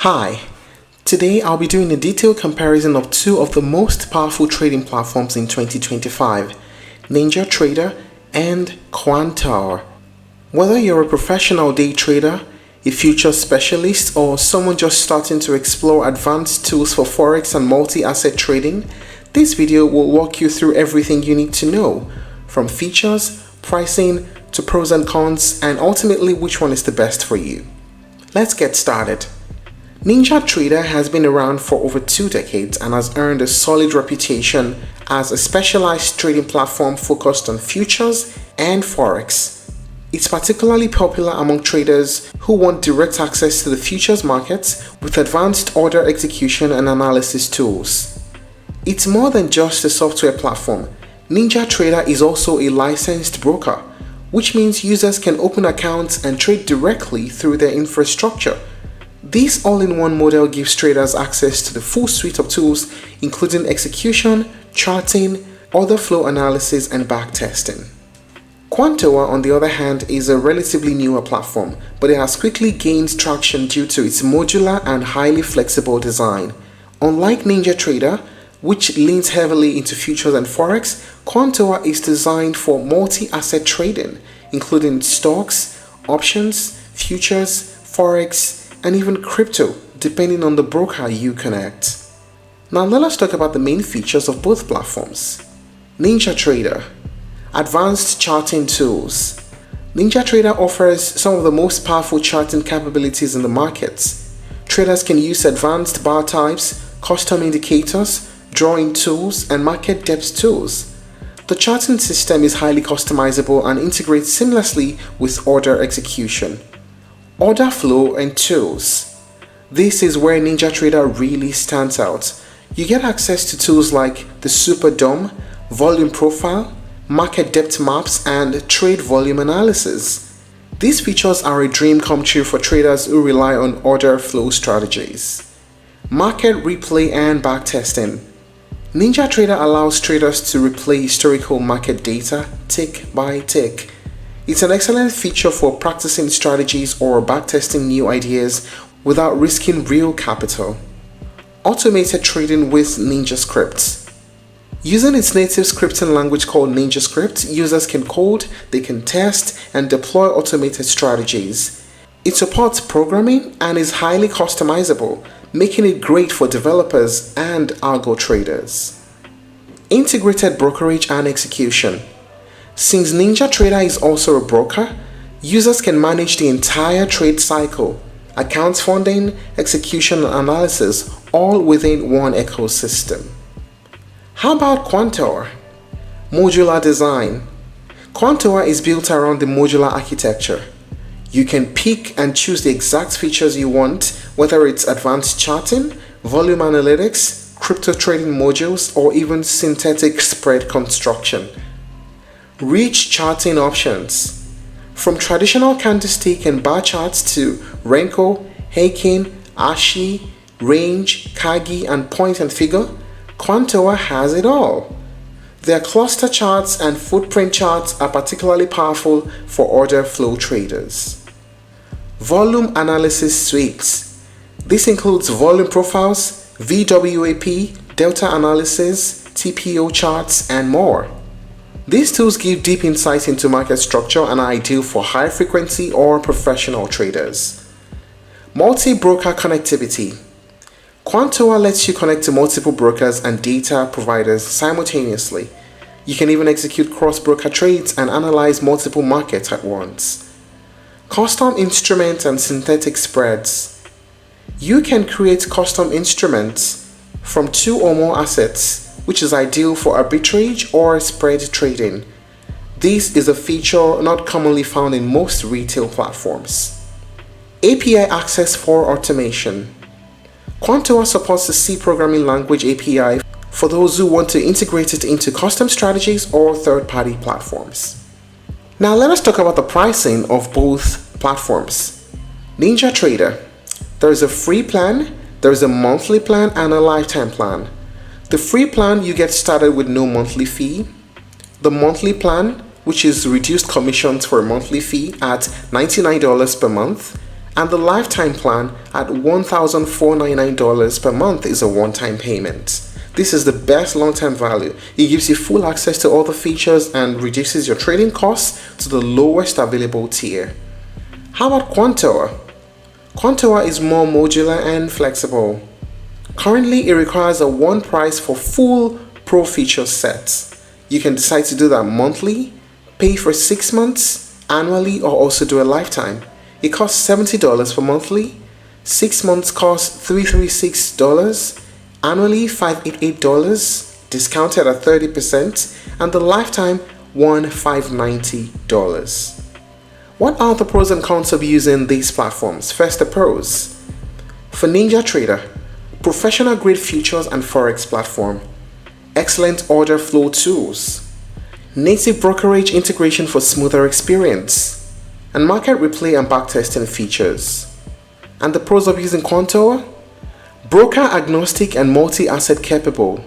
Hi, today I'll be doing a detailed comparison of two of the most powerful trading platforms in 2025, NinjaTrader and Quantower. Whether you're a professional day trader, a futures specialist, or someone just starting to explore advanced tools for forex and multi-asset trading, this video will walk you through everything you need to know, from features, pricing, to pros and cons, and ultimately which one is the best for you. Let's get started. NinjaTrader has been around for over 2 decades and has earned a solid reputation as a specialized trading platform focused on futures and forex. It's particularly popular among traders who want direct access to the futures markets with advanced order execution and analysis tools. It's more than just a software platform. NinjaTrader is also a licensed broker, which means users can open accounts and trade directly through their infrastructure. This all-in-one model gives traders access to the full suite of tools, including execution, charting, order flow analysis, and backtesting. Quantower, on the other hand, is a relatively newer platform, but it has quickly gained traction due to its modular and highly flexible design. Unlike NinjaTrader, which leans heavily into futures and forex, Quantower is designed for multi-asset trading, including stocks, options, futures, forex, and even crypto, depending on the broker you connect. Now let us talk about the main features of both platforms. NinjaTrader. Advanced charting tools. NinjaTrader offers some of the most powerful charting capabilities in the markets. Traders can use advanced bar types, custom indicators, drawing tools, and market depth tools. The charting system is highly customizable and integrates seamlessly with order execution. Order flow and tools. This is where NinjaTrader really stands out. You get access to tools like the Super DOM, volume profile, market depth maps, and trade volume analysis. These features are a dream come true for traders who rely on order flow strategies. Market replay and backtesting. NinjaTrader allows traders to replay historical market data tick by tick. It's an excellent feature for practicing strategies or backtesting new ideas without risking real capital. Automated trading with NinjaScript. Using its native scripting language called NinjaScript, users can code, they can test, and deploy automated strategies. It supports programming and is highly customizable, making it great for developers and algo traders. Integrated brokerage and execution. Since NinjaTrader is also a broker, users can manage the entire trade cycle, accounts funding, execution, and analysis, all within one ecosystem. How about Quantower? Modular design. Quantower is built around the modular architecture. You can pick and choose the exact features you want, whether it's advanced charting, volume analytics, crypto trading modules, or even synthetic spread construction. Rich charting options. From traditional candlestick and bar charts to Renko, Heikin, Ashi, Range, Kagi, and Point and Figure, Quantower has it all. Their cluster charts and footprint charts are particularly powerful for order flow traders. Volume analysis suites. This includes volume profiles, VWAP, delta analysis, TPO charts, and more. These tools give deep insight into market structure and are ideal for high frequency or professional traders. Multi-broker connectivity. Quantower lets you connect to multiple brokers and data providers simultaneously. You can even execute cross-broker trades and analyze multiple markets at once. Custom instruments and synthetic spreads. You can create custom instruments from 2 or more assets, which is ideal for arbitrage or spread trading. This is a feature not commonly found in most retail platforms. API access for automation. Quantower supports the C programming language API for those who want to integrate it into custom strategies or third-party platforms. Now let us talk about the pricing of both platforms. NinjaTrader. There is a free plan, there is a monthly plan, and a lifetime plan. The free plan, you get started with no monthly fee. The monthly plan, which is reduced commissions for a monthly fee at $99 per month, and the lifetime plan at $1,499 per month is a one-time payment. This is the best long-term value. It gives you full access to all the features and reduces your trading costs to the lowest available tier. How about Quantower? Quantower is more modular and flexible. Currently, it requires a one price for full pro feature sets. You can decide to do that monthly, pay for 6 months, annually, or also do a lifetime. It costs $70 for monthly, 6 months costs $336, annually $588, discounted at 30%, and the lifetime $1,590. What are the pros and cons of using these platforms? First, the pros. For NinjaTrader, professional grade futures and forex platform, excellent order flow tools, native brokerage integration for smoother experience, and market replay and backtesting features. And the pros of using Quantower? Broker agnostic and multi-asset capable,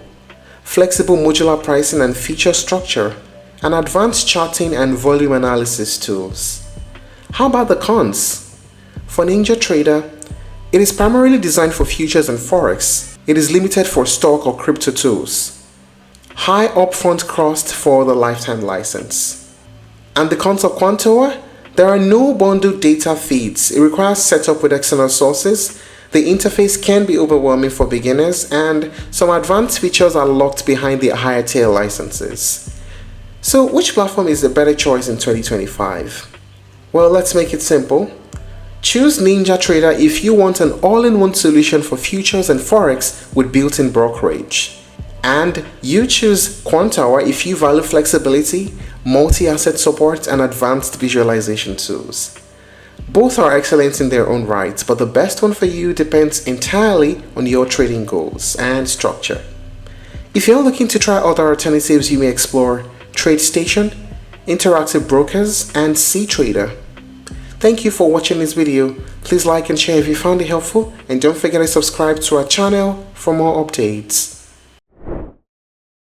flexible modular pricing and feature structure, and advanced charting and volume analysis tools. How about the cons? For NinjaTrader, it is primarily designed for futures and forex. It is limited for stock or crypto tools. High upfront cost for the lifetime license. And the cons of Quantower? There are no bundled data feeds. It requires setup with external sources. The interface can be overwhelming for beginners, and some advanced features are locked behind the higher tier licenses. So which platform is the better choice in 2025? Well, let's make it simple. Choose NinjaTrader if you want an all-in-one solution for futures and forex with built-in brokerage. And you choose Quantower if you value flexibility, multi-asset support, and advanced visualization tools. Both are excellent in their own right, but the best one for you depends entirely on your trading goals and structure. If you're looking to try other alternatives, you may explore TradeStation, Interactive Brokers, and CTrader. Thank you for watching this video. Please like and share if you found it helpful, and don't forget to subscribe to our channel for more updates.